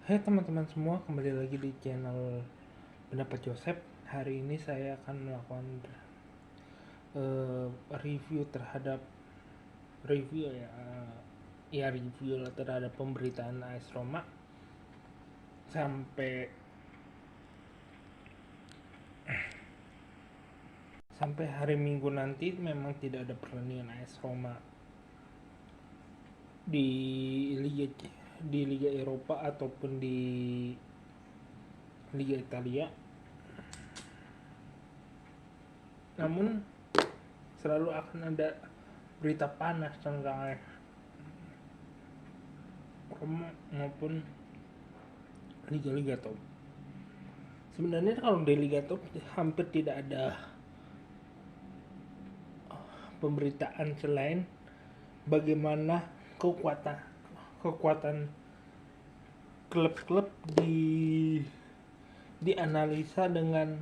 Hai teman-teman semua, kembali lagi di channel Pendapat Joseph. Hari ini saya akan melakukan review terhadap review lah terhadap pemberitaan AS Roma sampai hari Minggu nanti. Memang tidak ada pertandingan AS Roma di Liga Eropa ataupun di Liga Italia. Namun selalu akan ada berita panas tentang AS Roma maupun liga-liga top. Sebenarnya kalau di liga top hampir tidak ada pemberitaan selain bagaimana kekuatan klub-klub dianalisa dengan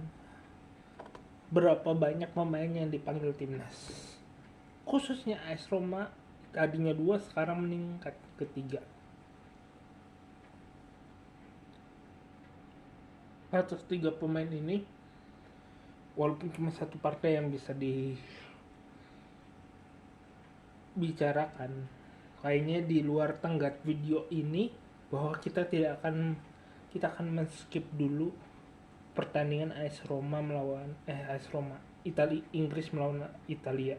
berapa banyak pemain yang dipanggil timnas. Khususnya AS Roma tadinya 2, sekarang meningkat ke 3. Atas 3 pemain ini, walaupun cuma satu partai yang bisa dibicarakan, kayaknya di luar tenggat video ini bahwa kita akan men-skip dulu pertandingan AS Roma Inggris melawan Italia.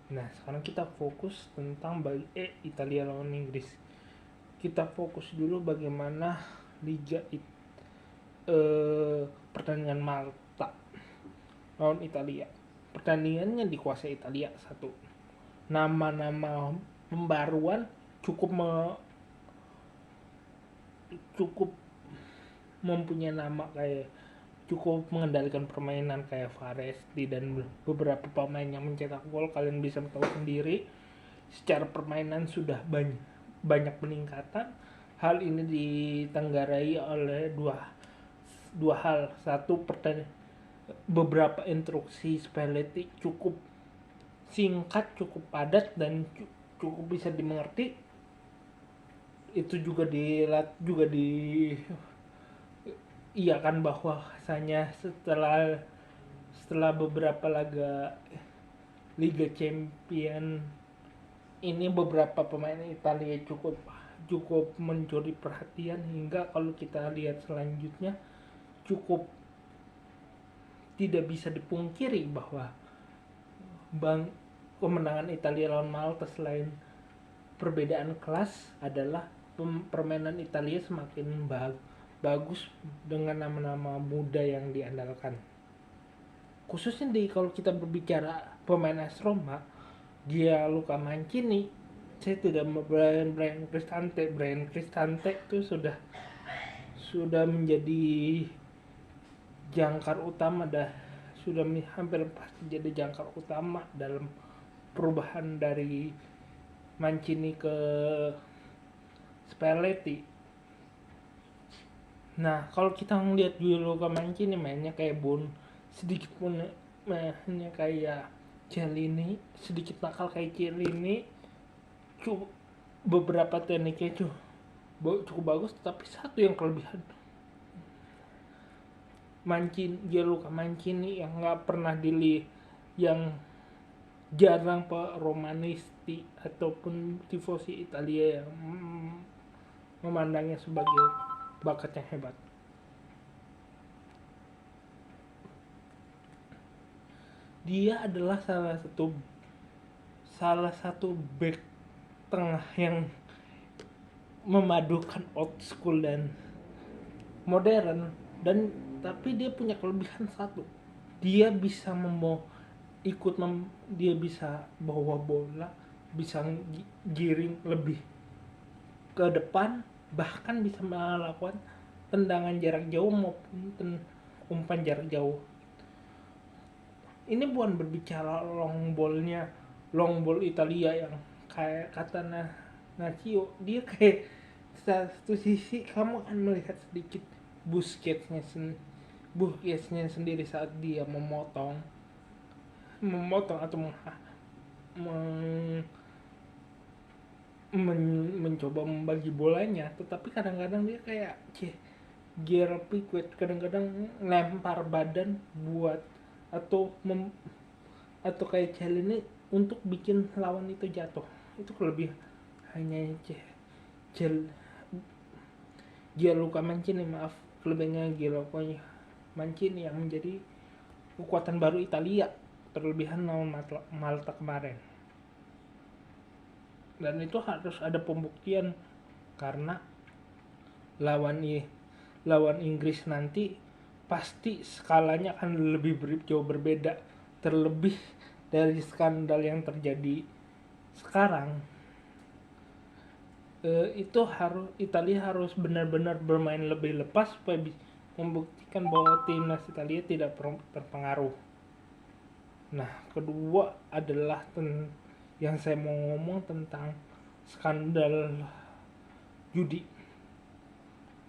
Nah, sekarang kita fokus tentang Italia lawan Inggris. Kita fokus dulu bagaimana pertandingan Malta lawan Italia. Pertandingannya dikuasai Italia 1. Nama-nama pembaruan cukup mempunyai nama, kayak cukup mengendalikan permainan kayak Faresti dan beberapa pemain yang mencetak gol. Kalian bisa tahu sendiri, secara permainan sudah banyak peningkatan. Hal ini ditenggarai oleh dua hal. Satu, beberapa instruksi Spalletti cukup singkat, cukup padat, dan cukup bisa dimengerti. Itu juga iakan bahwa hanya setelah beberapa laga Liga Champion ini, beberapa pemain Italia cukup mencuri perhatian, hingga kalau kita lihat selanjutnya cukup tidak bisa dipungkiri bahwa kemenangan Italia lawan Malta, selain perbedaan kelas, adalah permainan Italia semakin bagus dengan nama-nama muda yang diandalkan. Khususnya kalau kita berbicara pemain AS Roma, Gianluca Mancini, saya tidak Brian Cristante itu sudah menjadi jangkar utama, sudah hampir pasti jadi jangkar utama dalam perubahan dari Mancini ke Spalletti. Nah, kalau kita ngelihat Gianluca Mancini mainnya kayak sedikit pun mainnya kayak Chiellini, sedikit nakal kayak Chiellini, beberapa tekniknya cukup bagus, tapi satu yang kelebihan Gianluca Mancini yang nggak pernah yang jarang romanisti ataupun tifosi Italia yang memandangnya sebagai bakat yang hebat. Dia adalah salah satu back tengah yang memadukan old school dan modern, tapi dia punya kelebihan satu. Dia bisa dia bisa bawa bola, bisa giring lebih ke depan, bahkan bisa melakukan tendangan jarak jauh maupun umpan jarak jauh. Ini bukan berbicara long ball Italia yang kayak kata Nacio. Dia kayak satu sisi kamu akan melihat sedikit Busquetsnya sendiri saat dia memotong atau mencoba membagi bolanya, tetapi kadang-kadang dia kayak gear Pickwick, kadang-kadang lempar badan buat atau kayak challenge untuk bikin lawan itu jatuh. Itu kelebihan hanya Gianluca Mancini, maaf, kelebihannya Gianluca Mancini yang menjadi kekuatan baru Italia, terlebihan lawan Malta kemarin. Dan itu harus ada pembuktian karena lawan Inggris nanti pasti skalanya akan jauh berbeda, terlebih dari skandal yang terjadi sekarang. Itu Italia harus benar-benar bermain lebih lepas supaya membuktikan bahwa timnas Italia tidak terpengaruh. Nah, kedua adalah yang saya mau ngomong tentang skandal judi.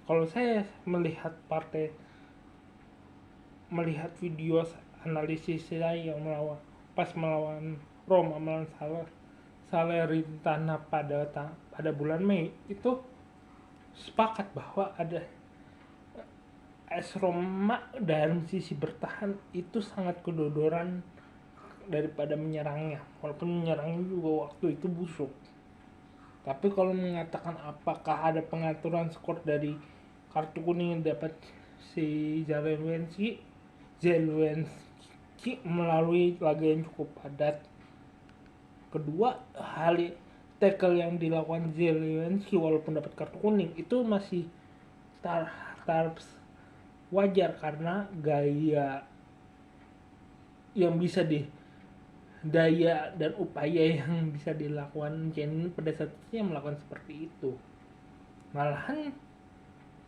Kalau saya melihat video analisis saya yang melawan Roma melawan Salernitana pada bulan Mei, itu sepakat bahwa ada AS Roma dalam sisi bertahan itu sangat kedodoran daripada menyerangnya, walaupun menyerangnya juga waktu itu busuk. Tapi kalau mengatakan apakah ada pengaturan skor dari kartu kuning yang dapat si Zelensky melalui laga yang cukup padat. Kedua, tackle yang dilakukan Zelensky walaupun dapat kartu kuning itu masih wajar karena gaya yang bisa daya dan upaya yang bisa dilakukan Chen pada saat itu melakukan seperti itu. Malahan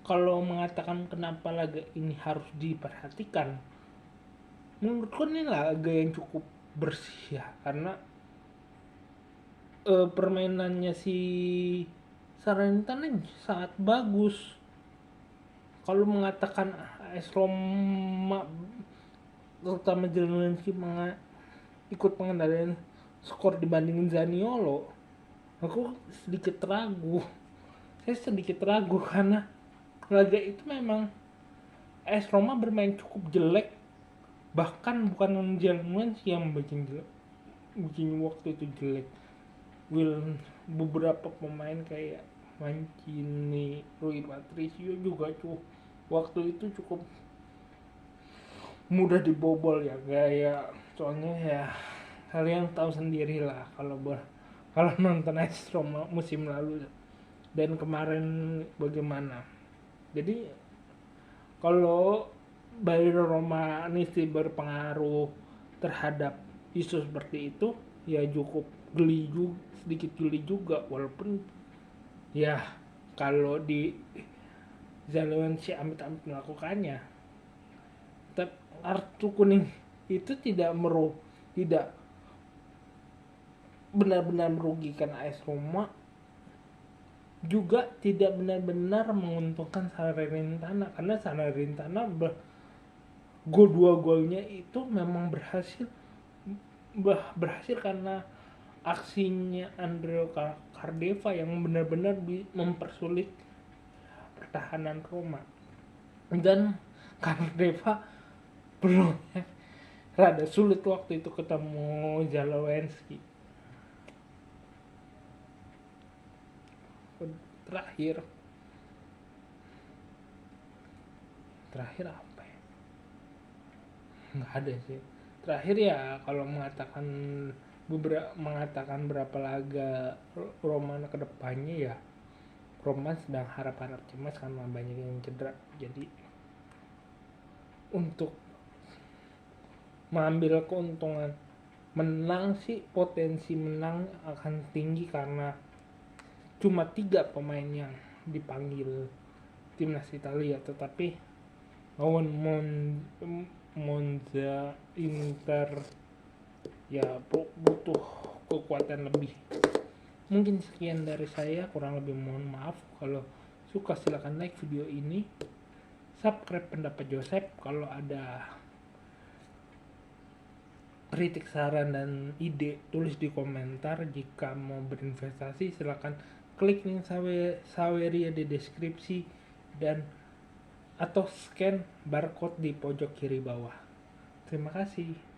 kalau mengatakan kenapa laga ini harus diperhatikan, menurutku ini laga yang cukup bersih ya, karena permainannya si Salernitana sangat bagus. Kalau mengatakan AS Roma terutama Zelensky ikut pengendalian skor dibandingin Zaniolo, aku sedikit ragu. Saya sedikit ragu karena laga itu memang AS Roma bermain cukup jelek, bahkan bukan Zelensky yang bikin waktu itu jelek. Beberapa pemain kayak Mancini, Rui Patricio juga waktu itu cukup mudah dibobol ya, gaya soalnya ya kalian tahu sendiri lah kalau nonton AS Roma musim lalu dan kemarin bagaimana. Jadi kalau Bayern Romanisi berpengaruh terhadap isu seperti itu ya cukup sedikit geli juga, walaupun ya kalau di Zelensky amit-amit melakukannya. Tapi kartu kuning itu tidak benar-benar merugikan AS Roma, juga tidak benar-benar menguntungkan Salernitana karena Salernitana dua golnya itu memang berhasil karena aksinya Andrea Cardeva yang benar-benar mempersulit pertahanan Roma. Dan Cardeva peluangnya rada sulit waktu itu ketemu Zelensky. Terakhir apa ya? Nggak ada sih. Terakhir ya kalau mengatakan berapa laga Roma ke depannya ya, Roma sedang harap-harap cemas karena banyak yang cedera. Jadi untuk mengambil keuntungan menang sih, potensi menang akan tinggi karena cuma 3 pemain yang dipanggil timnas Italia, tetapi lawan Monza, Inter ya butuh kekuatan lebih. Mungkin sekian dari saya, kurang lebih mohon maaf. Kalau suka silakan like video ini, subscribe Pendapat Joseph. Kalau ada kritik, saran, dan ide tulis di komentar. Jika mau berinvestasi silakan klik link Saweria di deskripsi dan atau scan barcode di pojok kiri bawah. Terima kasih.